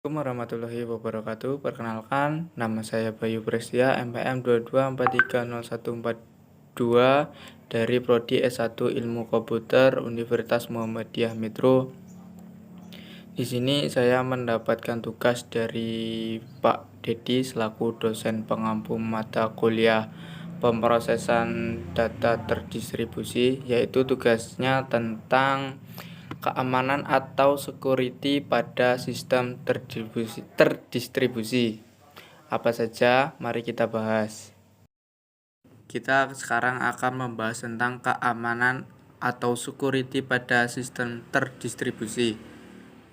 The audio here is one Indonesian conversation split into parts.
Assalamualaikum warahmatullahi wabarakatuh. Perkenalkan, nama saya Bayu Prestia, MPM 22430142 dari Prodi S1 Ilmu Komputer Universitas Muhammadiyah Metro. Di sini saya mendapatkan tugas dari Pak Dedi selaku dosen pengampu mata kuliah pemrosesan data terdistribusi, yaitu tugasnya tentang keamanan atau security pada sistem terdistribusi. Apa saja? Mari kita bahas. Kita sekarang akan membahas tentang keamanan atau security pada sistem terdistribusi.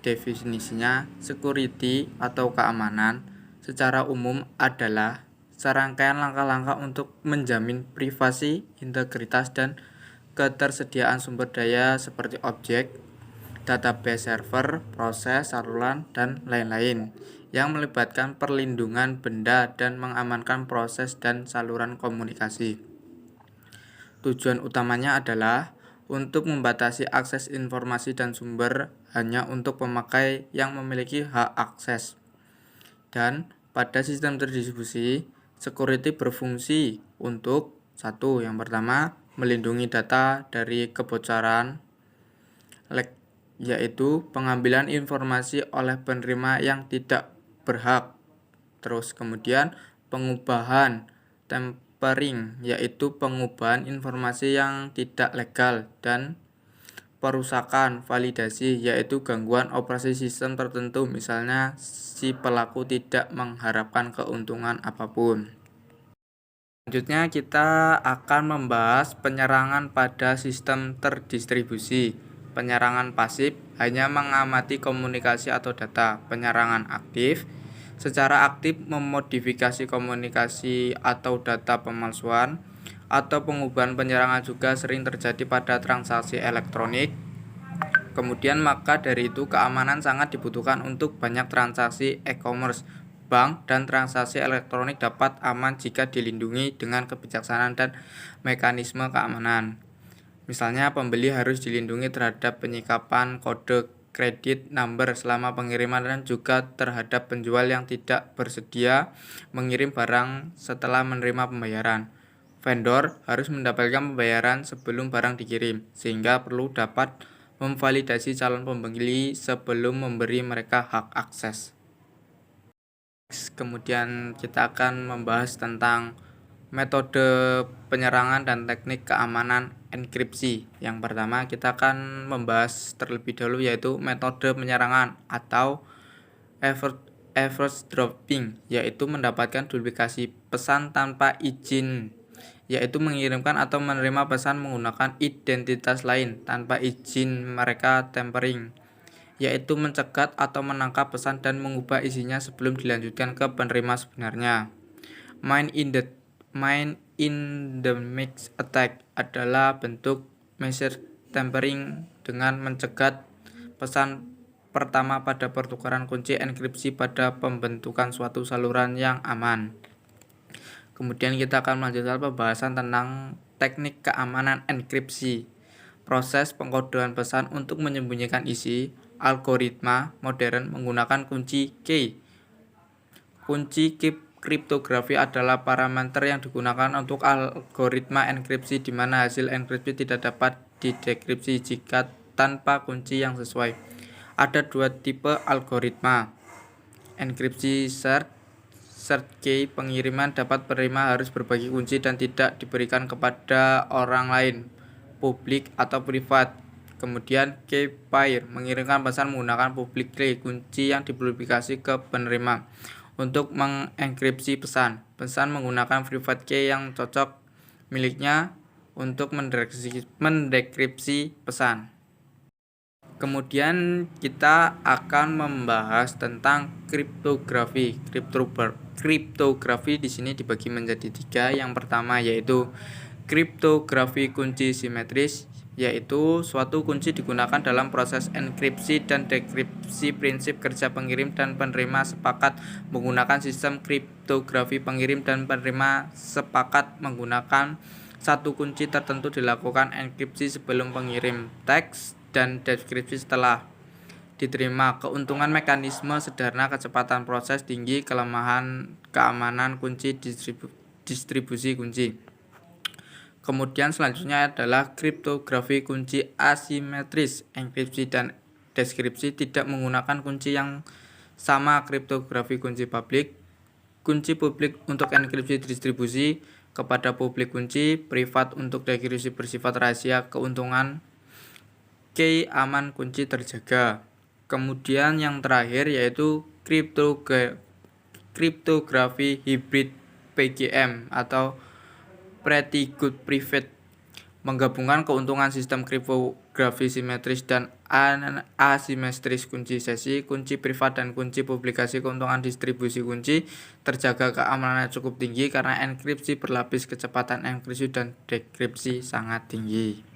Definisinya, security atau keamanan secara umum adalah serangkaian langkah-langkah untuk menjamin privasi, integritas, dan ketersediaan sumber daya seperti objek, database server, proses, saluran, dan lain-lain yang melibatkan perlindungan benda dan mengamankan proses dan saluran komunikasi. Tujuan utamanya adalah untuk membatasi akses informasi dan sumber hanya untuk pemakai yang memiliki hak akses. Dan pada sistem terdistribusi, security berfungsi untuk yang pertama, melindungi data dari kebocoran, yaitu pengambilan informasi oleh penerima yang tidak berhak. Terus kemudian pengubahan, tempering, yaitu pengubahan informasi yang tidak legal, dan perusakan, validasi, yaitu gangguan operasi sistem tertentu, misalnya si pelaku tidak mengharapkan keuntungan apapun. Selanjutnya kita akan membahas penyerangan pada sistem terdistribusi. Penyerangan pasif hanya mengamati komunikasi atau data. Penyerangan aktif secara aktif memodifikasi komunikasi atau data pemalsuan atau pengubahan. Penyerangan juga sering terjadi pada transaksi elektronik. Kemudian maka dari itu keamanan sangat dibutuhkan untuk banyak transaksi e-commerce. Bank dan transaksi elektronik dapat aman jika dilindungi dengan kebijaksanaan dan mekanisme keamanan. Misalnya pembeli harus dilindungi terhadap penyikapan kode kredit number selama pengiriman dan juga terhadap penjual yang tidak bersedia mengirim barang setelah menerima pembayaran. Vendor harus mendapatkan pembayaran sebelum barang dikirim, sehingga perlu dapat memvalidasi calon pembeli sebelum memberi mereka hak akses. Kemudian kita akan membahas tentang metode penyerangan dan teknik keamanan enkripsi. Yang pertama kita akan membahas terlebih dahulu yaitu metode penyerangan atau eavesdropping, yaitu mendapatkan duplikasi pesan tanpa izin, yaitu mengirimkan atau menerima pesan menggunakan identitas lain tanpa izin mereka. Tempering, yaitu mencegat atau menangkap pesan dan mengubah isinya sebelum dilanjutkan ke penerima sebenarnya. Mind in the mix attack adalah bentuk message tampering dengan mencegat pesan pertama pada pertukaran kunci enkripsi pada pembentukan suatu saluran yang aman. Kemudian kita akan melanjutkan pembahasan tentang teknik keamanan enkripsi. Proses pengkodean pesan untuk menyembunyikan isi. Algoritma modern menggunakan kunci key. Kunci kriptografi adalah parameter yang digunakan untuk algoritma enkripsi di mana hasil enkripsi tidak dapat didekripsi jika tanpa kunci yang sesuai. Ada dua tipe algoritma. Enkripsi search key, pengiriman dapat penerima harus berbagi kunci dan tidak diberikan kepada orang lain, publik atau privat. Kemudian key pair, mengirimkan pesan menggunakan public key, kunci yang diduplikasi ke penerima. Untuk mengenkripsi pesan menggunakan private key yang cocok miliknya untuk mendekripsi pesan. Kemudian kita akan membahas tentang kriptografi. Kriptografi di sini dibagi menjadi 3. Yang pertama yaitu kriptografi kunci simetris, yaitu suatu kunci digunakan dalam proses enkripsi dan dekripsi. Prinsip kerja pengirim dan penerima sepakat menggunakan sistem kriptografi. Pengirim dan penerima sepakat menggunakan satu kunci tertentu dilakukan enkripsi sebelum pengirim teks dan deskripsi setelah. diterima. Keuntungan mekanisme sederhana, kecepatan proses tinggi, kelemahan keamanan kunci, distribusi kunci. Kemudian selanjutnya adalah kriptografi kunci asimetris. Enkripsi dan deskripsi tidak menggunakan kunci yang sama. Kriptografi kunci publik untuk enkripsi distribusi kepada publik, kunci privat untuk dekripsi bersifat rahasia. Keuntungan key aman, kunci terjaga. Kemudian yang terakhir yaitu kriptografi hibrid PGM atau Pretty Good Private, menggabungkan keuntungan sistem kriptografi simetris dan asimetris, kunci sesi, kunci privat dan kunci publikasi. Keuntungan distribusi kunci terjaga, keamanannya cukup tinggi karena enkripsi berlapis, kecepatan enkripsi dan dekripsi sangat tinggi.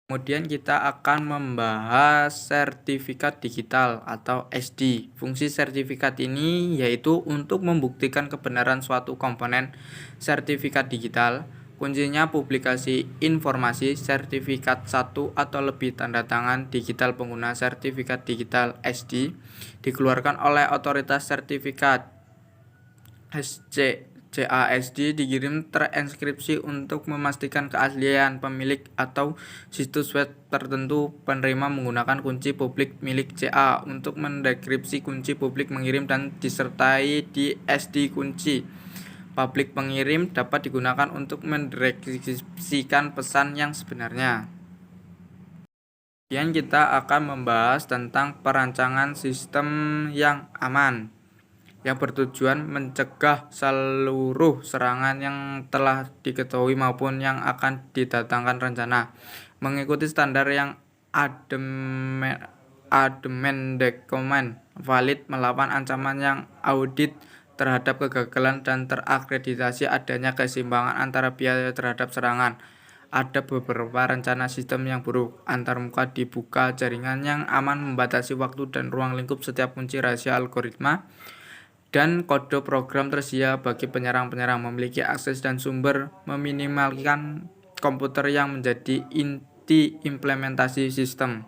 Kemudian kita akan membahas sertifikat digital atau SD. Fungsi sertifikat ini yaitu untuk membuktikan kebenaran suatu komponen sertifikat digital. Kuncinya publikasi informasi. Sertifikat satu atau lebih tanda tangan digital pengguna sertifikat digital SD dikeluarkan oleh otoritas sertifikat CASD, dikirim terenkripsi untuk memastikan keaslian pemilik atau situs web tertentu. Penerima menggunakan kunci publik milik CA untuk mendekripsi kunci publik mengirim dan disertai di SD. Kunci publik pengirim dapat digunakan untuk mendekripsikan pesan yang sebenarnya. Kemudian kita akan membahas tentang perancangan sistem yang aman yang bertujuan mencegah seluruh serangan yang telah diketahui maupun yang akan didatangkan rencana, mengikuti standar yang dokumen valid, melawan ancaman yang audit terhadap kegagalan dan terakreditasi adanya keseimbangan antara biaya terhadap serangan. Ada beberapa rencana sistem yang buruk. Antarmuka dibuka, jaringan yang aman, membatasi waktu dan ruang lingkup setiap kunci rahasia algoritma, dan kode program tersedia bagi penyerang-penyerang memiliki akses dan sumber, meminimalkan komputer yang menjadi inti implementasi sistem.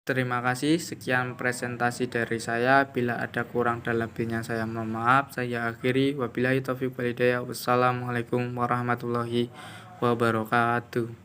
Terima kasih, sekian presentasi dari saya. Bila ada kurang dan lebihnya saya mohon maaf. Saya akhiri, wabillahi taufiq wal hidayah. Wassalamualaikum warahmatullahi wabarakatuh.